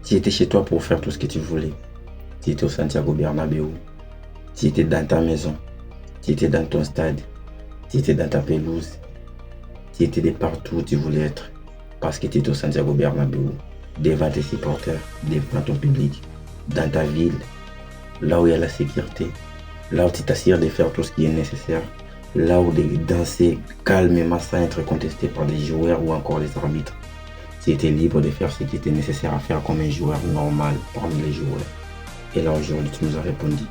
Tu étais chez toi pour faire tout ce que tu voulais. Tu étais au Santiago Bernabéu. Tu étais dans ta maison. Tu étais dans ton stade. Tu étais dans ta pelouse. Tu étais de partout où tu voulais être. Parce que tu étais au Santiago Bernabéu. Devant tes supporters, devant ton public. Dans ta ville. Là où il y a la sécurité. Là où tu t'assures de faire tout ce qui est nécessaire. Là où de danser calmement sans être contesté par des joueurs ou encore les arbitres. Tu étais libre de faire ce qui était nécessaire à faire comme un joueur normal parmi les joueurs. Et là aujourd'hui tu nous as répondu.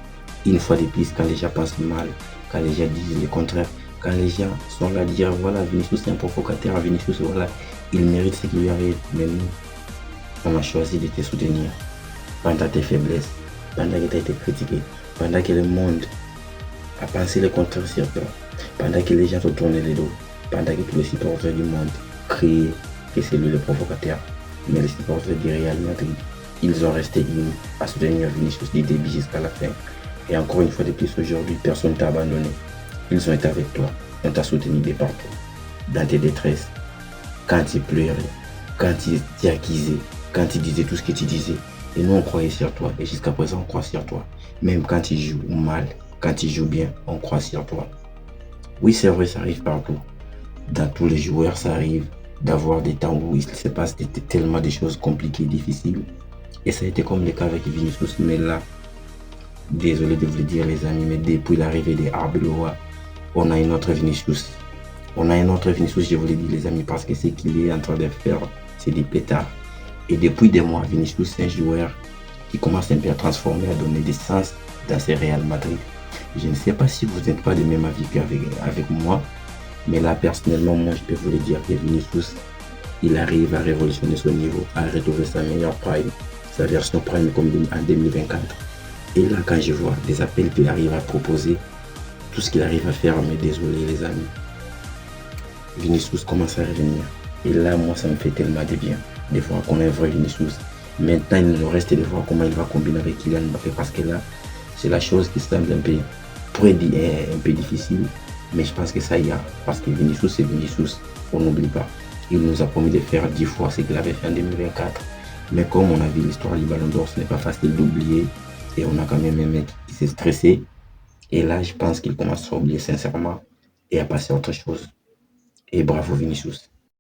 Une fois de plus, quand les gens pensent mal, quand les gens disent le contraire, quand les gens sont là à dire voilà, Vinicius c'est un provocateur, Vinicius voilà, il mérite ce qui lui arrive. Mais nous, on a choisi de te soutenir pendant tes faiblesses, pendant que tu as été critiqué, pendant que le monde a pensé le contraire sur toi, pendant que les gens te tournaient les dos, pendant que tous les supporters du monde criaient que c'est lui le provocateur. Mais les supporters du Real Madrid, ils ont resté unis à soutenir Vinicius du début jusqu'à la fin. Et encore une fois de plus aujourd'hui, personne ne t'a abandonné. Ils ont été avec toi, on t'a soutenu de partout, dans tes détresses, quand tu pleurais, quand tu accusais, quand tu disais tout ce que tu disais. Et nous on croyait sur toi, et jusqu'à présent on croit sur toi. Même quand tu joues mal, quand tu joues bien, on croit sur toi. Oui, c'est vrai, ça arrive partout. Dans tous les joueurs, ça arrive d'avoir des temps où il se passe tellement de choses compliquées, difficiles. Et ça a été comme le cas avec Vinicius, mais là, désolé de vous le dire les amis, mais depuis l'arrivée des Arbeloa, on a un autre Vinicius. On a un autre Vinicius, je vous le dis les amis, parce que ce qu'il est en train de faire, c'est des pétards. Et depuis des mois, Vinicius, c'est un joueur qui commence un peu à transformer, à donner des sens dans ce Real Madrid. Je ne sais pas si vous n'êtes pas de même avis qu'avec moi, mais là, personnellement, moi, je peux vous le dire que Vinicius, il arrive à révolutionner son niveau, à retrouver sa meilleure prime, sa version prime comme en 2024. Et là, quand je vois des appels qu'il arrive à proposer, tout ce qu'il arrive à faire, mais désolé les amis, Vinicius commence à revenir. Et là, moi, ça me fait tellement de bien de voir qu'on a un vrai Vinicius. Maintenant, il nous reste de voir comment il va combiner avec Kylian Mbappé, parce que là, c'est la chose qui semble un peu, un peu difficile. Mais je pense que ça y a, parce que Vinicius, c'est Vinicius, on n'oublie pas. Il nous a promis de faire 10 fois ce qu'il avait fait en 2024. Mais comme on a vu l'histoire du Ballon d'Or, ce n'est pas facile d'oublier. Et on a quand même un mec qui s'est stressé. Et là, je pense qu'il commence à oublier sincèrement et à passer à autre chose. Et bravo Vinicius.